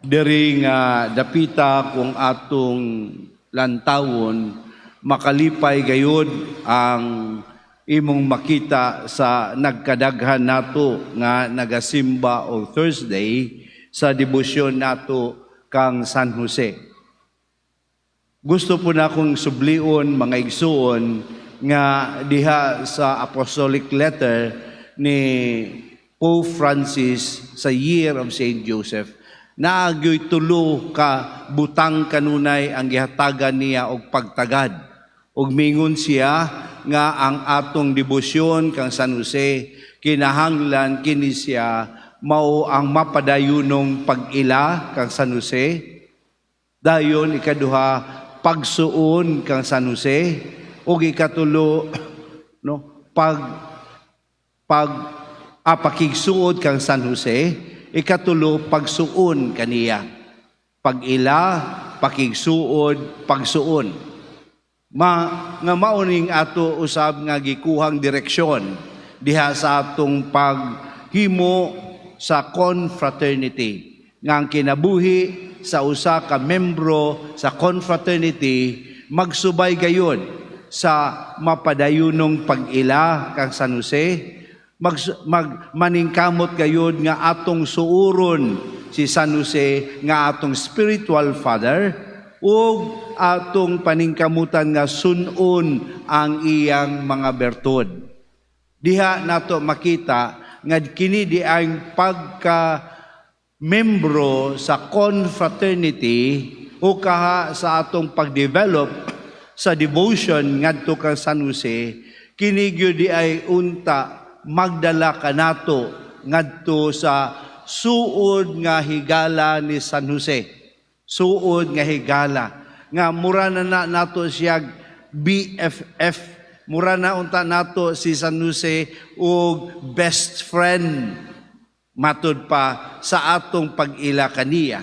Diri nga dapita kung atong lantawon makalipay gayud ang imong makita sa nagkadaghan nato nga nagasimba o Thursday sa debosyon nato kang San Jose. Gusto po na akong sublion mga igsuon nga diha sa apostolic letter ni Pope Francis sa Year of St. Joseph, naagyo'y tulo ka butang kanunay ang gihatagan niya og pagtagad. Og mingon siya nga ang atong debosyon kang San Jose, kinahanglan kini siya mao ang mapadayunong pag-ila kang San Jose. Dayon ikaduha, pagsuon kang San Jose. Og ikatulo, pakigsuod kang San Jose. Ikatulo, pagsuon kaniya. Pag-ila, pakigsuod, pagsuon. Nga mauning ato usab nga gikuhang direksyon diha sa atong paghimo sa confraternity. Nga ang kinabuhi sa usa ka membro sa confraternity magsubay gayon sa mapadayunong pag-ila kang San Jose, maningkamot gayud nga atong suuron si San Jose nga atong spiritual father, ug atong paningkamutan nga sunon ang iyang mga bertud. Diha nato makita nga kini di ang pagka membro sa confraternity o kaha sa atong pagdevelop sa devotion ngadto kang San Jose, kini gyud di ay unta magdala kanato ngadto sa suod nga higala ni San Jose. Suod nga higala nga mura na nato siya BFF, mura na unta nato si San Jose og best friend matud pa sa atong pag-ila kaniya.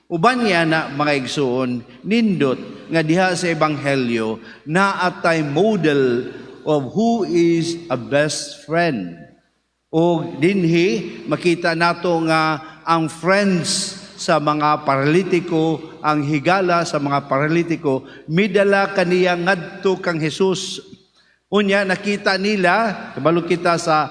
Uban niya na mga igsuon, nindot nga diha sa ebanghelyo na atay model of who is a best friend. O dinhi makita nato nga ang friends sa mga paralitiko, ang higala sa mga paralitiko, midala kaniya ngadto kang Jesus. Unya nakita nila, kabalo kita sa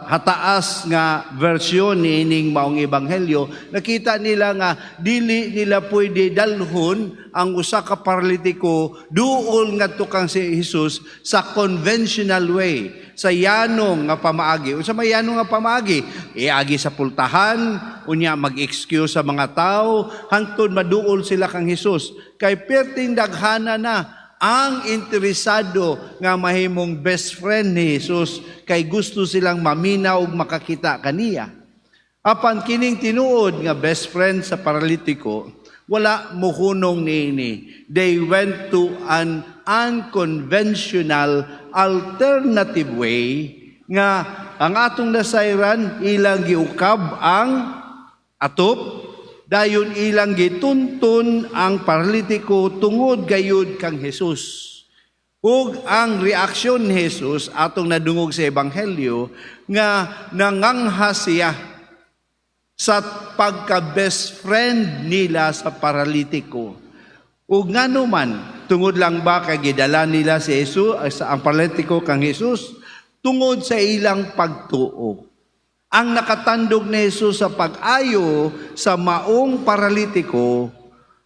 hataas nga versyon ni ining maong ebanghelyo, nakita nila nga dili nila pwede dalhon ang usa ka paralitiko duol ngadto kang si Jesus sa conventional way, sa yanong nga pamaagi. Unsa may yanong nga pamaagi? Iagi sa pultahan, unya mag-excuse sa mga tao hangtod maduol sila kang Jesus. Kay perting daghana na ang interesado nga mahimong best friend ni Jesus, kay gusto silang maminaw ug makakita kaniya. Apan kining tinuod nga best friend sa paralitiko, wala mohunong niini. They went to an unconventional alternative way nga ang atong nasayran ilang giukab ang atop, dayon ilang gituntun ang paralitiko tungod gayud kang Jesus. Ug ang reaksyon ni Jesus atong nadungog sa ebanghelyo nga nangangha siya sa pagka-best friend nila sa paralitiko. Ug ngano man, tungod lang ba kay gidala nila si Jesus, ang paralitiko kang Jesus, tungod sa ilang pagtuo. Ang nakatandog ni Jesus sa pag-ayo sa maong paralitiko,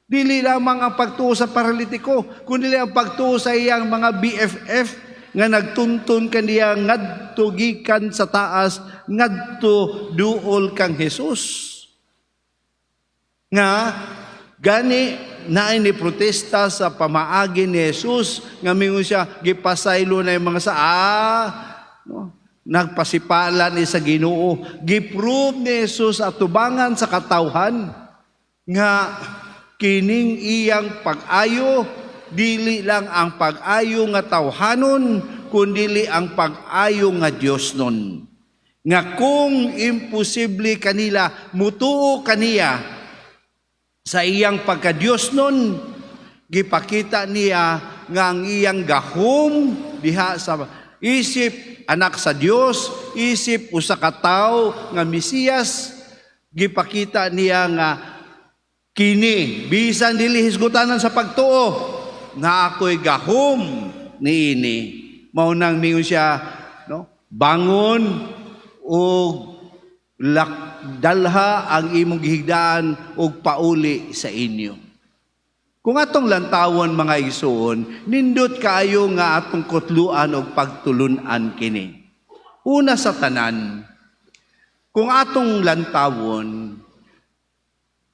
dili lamang ang pagtuo sa paralitiko, kundi ang pagtuo sa iyang mga BFF nga nagtuntun kaniya ngadto gikan sa taas, ngadto duol kang Jesus. Nga gani na ni protesta sa pamaagi ni Jesus nga mingon siya gipasaylo na yung mga nagpasipalan ni sa Ginoo. Giprove ni Jesus at tubangan sa katawhan nga kining iyang pag-ayo, dili lang ang pag-ayo nga tawhanon, kundi ang pag-ayo nga Dios nun. Nga kung imposible kanila, mutuo kaniya sa iyang pagka-Dios nun, gipakita niya nga ang iyang gahom diha sa isip anak sa Dios, isip usa ka tawo nga Mesiyas, gipakita niya nga Kini, bisan dili hisgutanan sa pagtuo, nga ako'y gahom niini. Maunang mingon siya, no? Bangon o dalha ang imong gihigdaan og pauli sa inyo. Kung atong lantawon mga igsoon, nindot kaayo nga atong kutluan og pagtulunan kini. Una sa tanan, kung atong lantawon,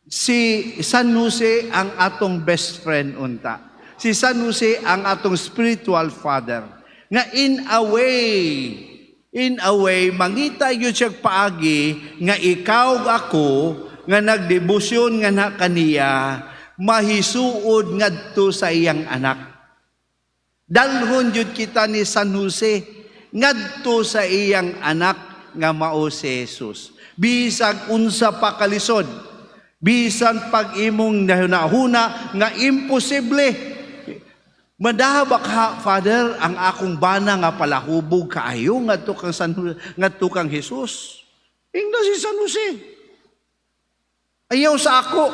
si San Jose ang atong best friend unta. Si San Jose ang atong spiritual father. Nga in a way, mangita yun siya paagi nga ikaw ako nga nagdebosyon nga na kaniya, mahisuod ngadto sa iyang anak. Dalhon yun kita ni San Jose ngadto sa iyang anak nga mao si Jesus. Bisag unsa pa kalisod, bisan pag imong nahuna nga imposible. Madahabak ha, Father, ang akong bana nga palahubog kaayo ngadto kang Jesus. Ingna si San Jose. Ayaw sa ako.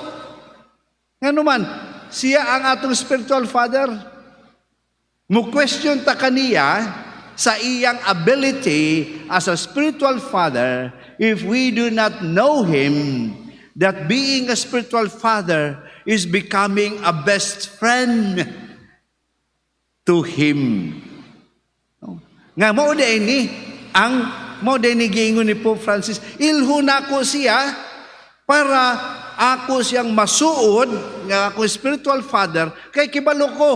Ngano man, siya ang atong spiritual father. Mu-question ta kaniya sa iyang ability as a spiritual father if we do not know him, that being a spiritual father is becoming a best friend to him. Nga mao ni ang mao ni giingon ni Pope Francis, ilhon ako siya para ako siyang masuod nga ako spiritual father kay kibalo ko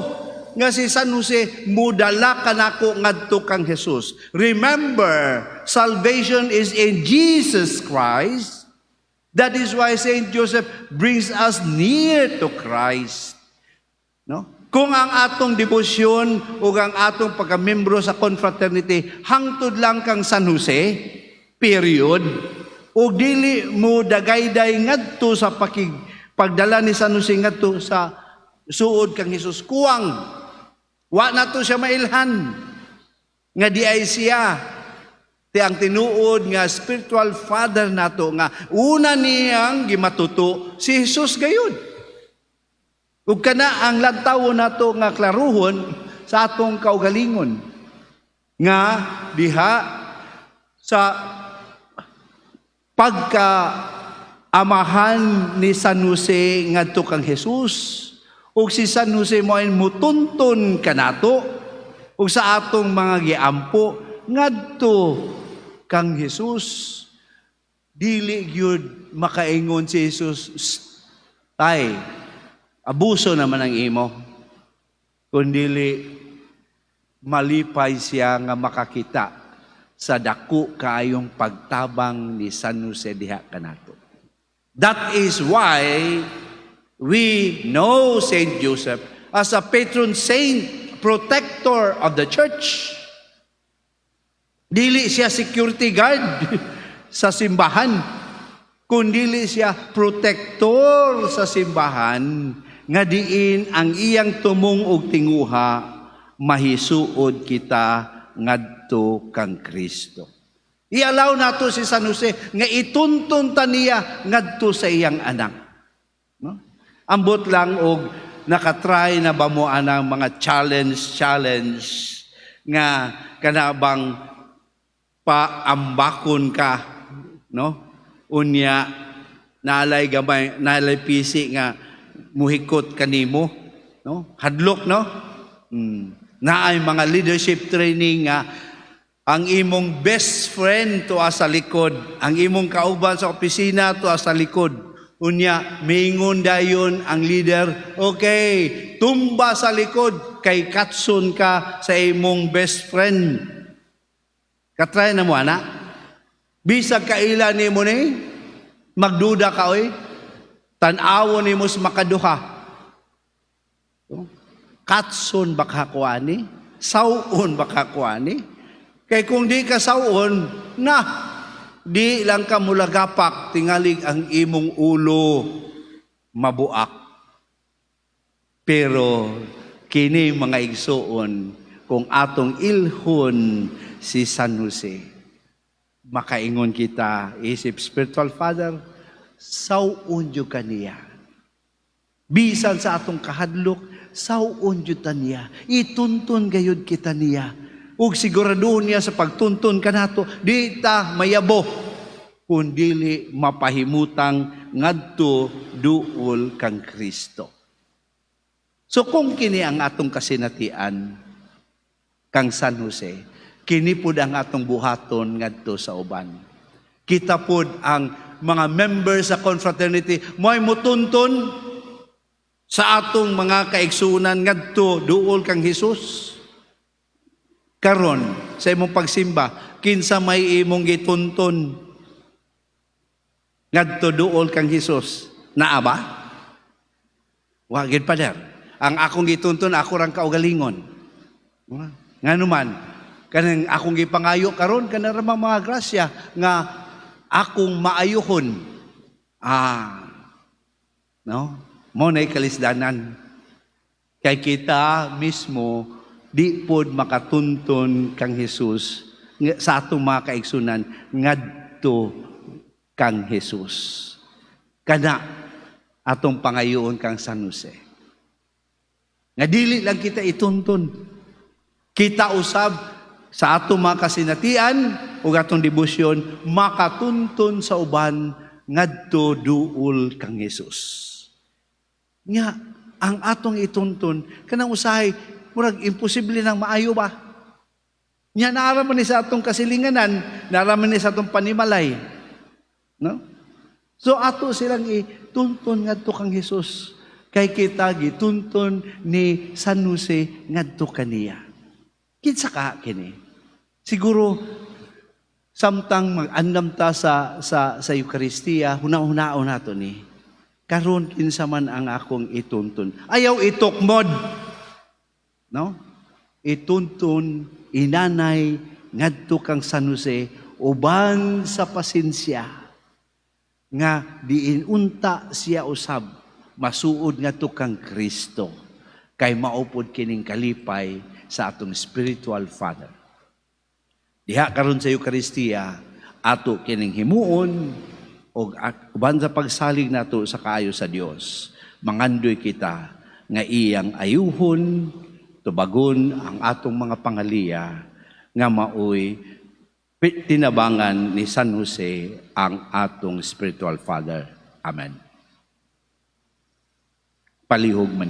nga si San Jose mudala kanako ngadto kang Jesus. Remember, salvation is in Jesus Christ. That is why Saint Joseph brings us near to Christ. No? Kung ang atong debosyon o ang atong pagkamembro sa confraternity hangtod lang kang San Jose, period, o dili mo dagayday ngadto sa pagdala ni San Jose ngadto sa suod kang Jesus, kuwang wa na to siya mailhan nga di ay siya ti ang tinuod nga spiritual father nato nga una niyang gimatuto si Jesus gayud. Ug kana ang lantawo nato nga klaruhon sa atong kaugalingon nga diha sa pagkaamahan ni San Jose ngadto kang Jesus, ug si San Jose mo ay mutunton kanato ug sa atong mga giampo ngadto kang Jesus. Dili gyud makaingon si Jesus, tay, abuso naman ang imo, kundili malipay siya nga makakita sa dako kaayong pagtabang ni San Jose diha kanato. That is why we know Saint Joseph as a patron saint, protector of the church. Dili siya security guard sa simbahan, kundili siya protector sa simbahan nga diin ang iyang tumong og tinguha mahisuod kita ngadto kang Kristo. I-allow nato si San Jose nga ituntun ta niya ngadto sa iyang anak. No? Ambot lang og nakatry na ba mo anang mga challenge nga kanabang paambakon ka, no? Unya nalay gamay, nalay pisi nga muhikot kanimo, no? Hadlok, no? Naay mga leadership training nga ang imong best friend to sa likod, ang imong kauban sa opisina to sa likod. Unya mingon dayon ang leader, okay, tumba sa likod kay katson ka sa imong best friend. Katry na mo ana. Bisag kaila nimo ni magduda ka oy. Tan-awon nimo sa makaduha. Katson baka kuani, sawon baka kuani. Kay kung di ka sawon, na di lang ka mulagapak tingalig ang imong ulo mabuak. Pero kini mga igsoon kung atong ilhon si San Jose, makaingon kita isip spiritual father, sawon jud kaniya Bisan sa atong kahadlok, sawon jud ta niya. Ituntun gayud kita niya. Ug siguraduhon niya sa pagtuntun kanato, di ta mayabo kundili mapahimutang ngadto duol kang Kristo. So kung kini ang atong kasinatian kang San Jose, kini pud ang atong buhaton ngadto sa uban. Kita pud ang mga members sa confraternity mo'y mutuntun sa atong mga kaigsunan ngadto duol kang Hesus. Karon sa imong pagsimba, kinsa may imong gituntun ngadto duol kang Hesus? Naa ba? Wa gid pa der. Ang akong gituntun ako rang kaugalingon. Nganuman kanang akong gipangayo karon kana ra mga grasya nga akong maayuhon. No? Mo nay kalisdanan. Kay kita mismo di pod makatuntun kang Hesus sa atong mga kaigsunan ngadto kang Hesus. Kana atong pangayoon kang San Jose. Nga dili lang kita ituntun. Kita usab sa atong mga kasinatian o atong debosyon makatuntun sa uban ngadto duol kang Hesus. Nga ang atong ituntun kanang usahay murag imposible nang maayo ba? Nya naaraman ni sa atong kasilinganan, naaraman ni sa atong panimalay. No? So ato silang ituntun ngadto kang Hesus. Kay kita gituntun ni San Jose ngadto kaniya. Kinsa ka kini? Siguro samtang mag-andam ta sa Eucharistia, huna-hunaon nato ni. Karon kinsa man ang akong ituntun. Ayaw itukmod. No? Ituntun, inanay, ngadto kang San Jose, uban sa pasensya, nga diin unta siya usab, masuod ngadto kang Kristo, kay maupod kining kalipay sa atong spiritual father. Diha karon sa Eucharistia, ato kining himuon, o uban sa pagsalig nato sa kaayo sa Dios, mangandoy kita, nga iyang ayuhon, tubagon ang atong mga pangaliya nga maoy tinabangan ni San Jose ang atong spiritual father. Amen. Palihog man